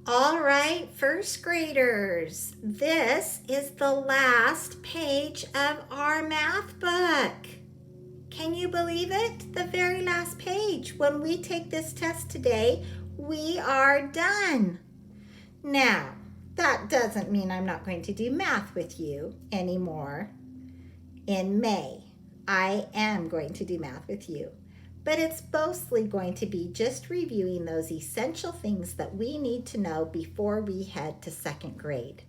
All right, first graders, this is the last page of our math book. Can you believe it? The very last page. When we take this test today, we are done. Now, that doesn't mean I'm not going to do math with you anymore in May. I am going to do math with you. But it's mostly going to be just reviewing those essential things that we need to know before we head to second grade.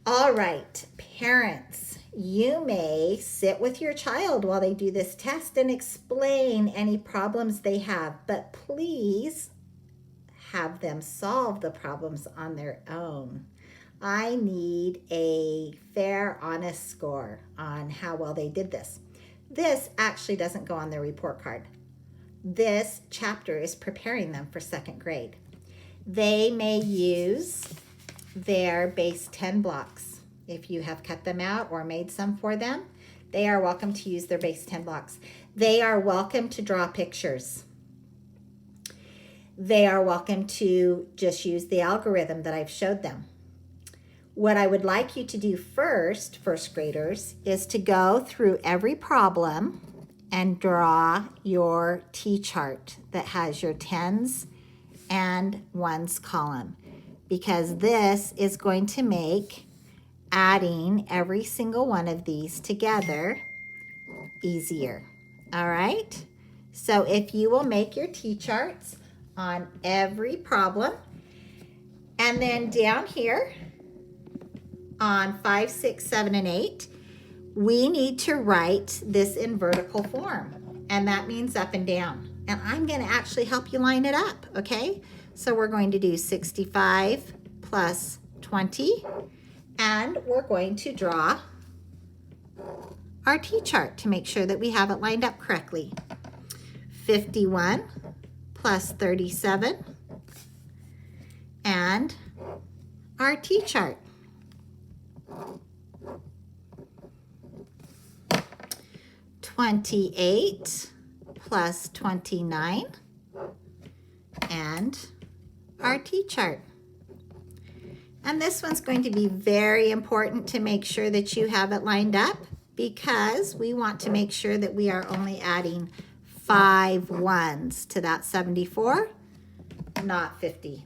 All right, parents, you may sit with your child while they do this test and explain any problems they have, but please have them solve the problems on their own. I need a fair, honest score on how well they did this. This actually doesn't go on their report card. This chapter is preparing them for second grade. They may use their base 10 blocks. If you have cut them out or made some for them, they are welcome to use their base 10 blocks. They are welcome to draw pictures. They are welcome to just use the algorithm that I've showed them. What I would like you to do first graders, is to go through every problem and draw your T-chart that has your 10s and 1s column, because this is going to make adding every single one of these together easier. All right? So if you will make your T-charts on every problem, and then down here, on 5, 6, 7, and 8, we need to write this in vertical form, and that means up and down. And I'm going to actually help you line it up, okay? So we're going to do 65 plus 20, and we're going to draw our T-chart to make sure that we have it lined up correctly. 51 plus 37, and our T-chart. 28 plus 29, and our T-chart. And this one's going to be very important to make sure that you have it lined up, because we want to make sure that we are only adding 5 1s to that 74, not 50.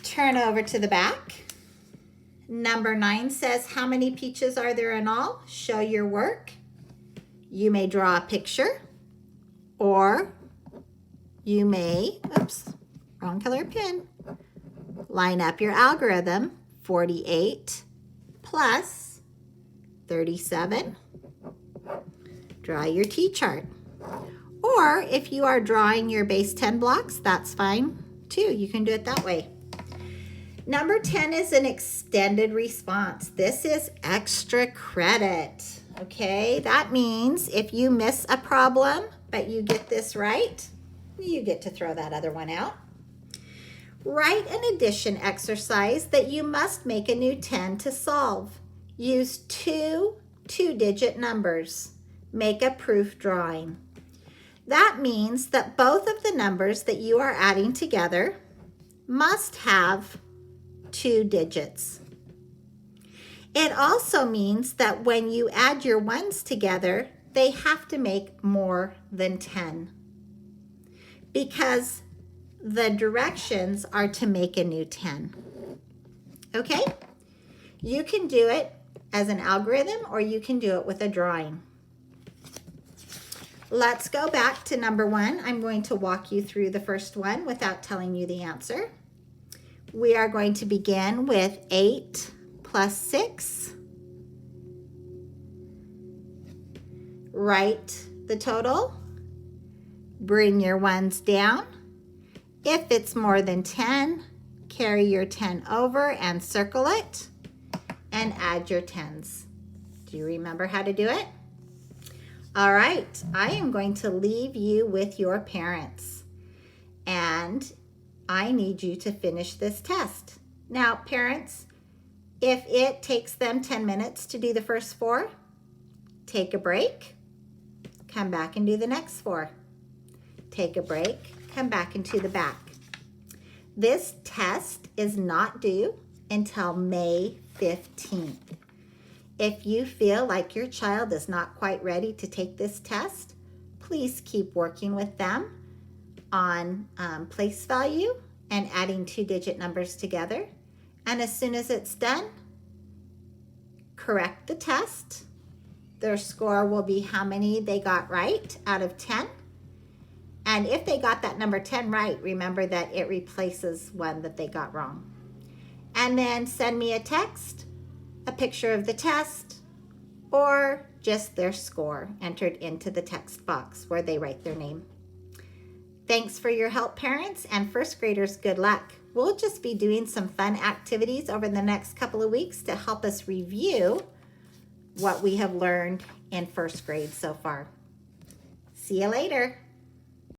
Turn over to the back. Number 9 says, how many peaches are there in all? Show your work. You may draw a picture, or you may, oops, wrong color pen, line up your algorithm, 48 plus 37. Draw your T-chart. Or if you are drawing your base 10 blocks, that's fine too. You can do it that way. Number 10 is an extended response. This is extra credit, okay? That means if you miss a problem, but you get this right, you get to throw that other one out. Write an addition exercise that you must make a new 10 to solve. Use two two-digit numbers. Make a proof drawing. That means that both of the numbers that you are adding together must have 2 digits. It also means that when you add your ones together, they have to make more than 10, because the directions are to make a new 10. Okay? You can do it as an algorithm, or you can do it with a drawing. Let's go back to number 1. I'm going to walk you through the first one without telling you the answer. We are going to begin with 8 plus 6. Write the total. Bring your ones down. If it's more than 10, carry your 10 over and circle it, and add your 10s. Do you remember how to do it? All right, I am going to leave you with your parents, and I need you to finish this test. Now, parents, if it takes them 10 minutes to do the first 4, take a break, come back and do the next 4. Take a break, come back into the back. This test is not due until May 15th. If you feel like your child is not quite ready to take this test, please keep working with them on place value and adding 2-digit numbers together. And as soon as it's done, correct the test. Their score will be how many they got right out of 10. And if they got that number 10 right, remember that it replaces one that they got wrong. And then send me a text, a picture of the test, or just their score entered into the text box where they write their name. Thanks for your help, parents, and first graders, good luck. We'll just be doing some fun activities over the next couple of weeks to help us review what we have learned in first grade so far. See you later.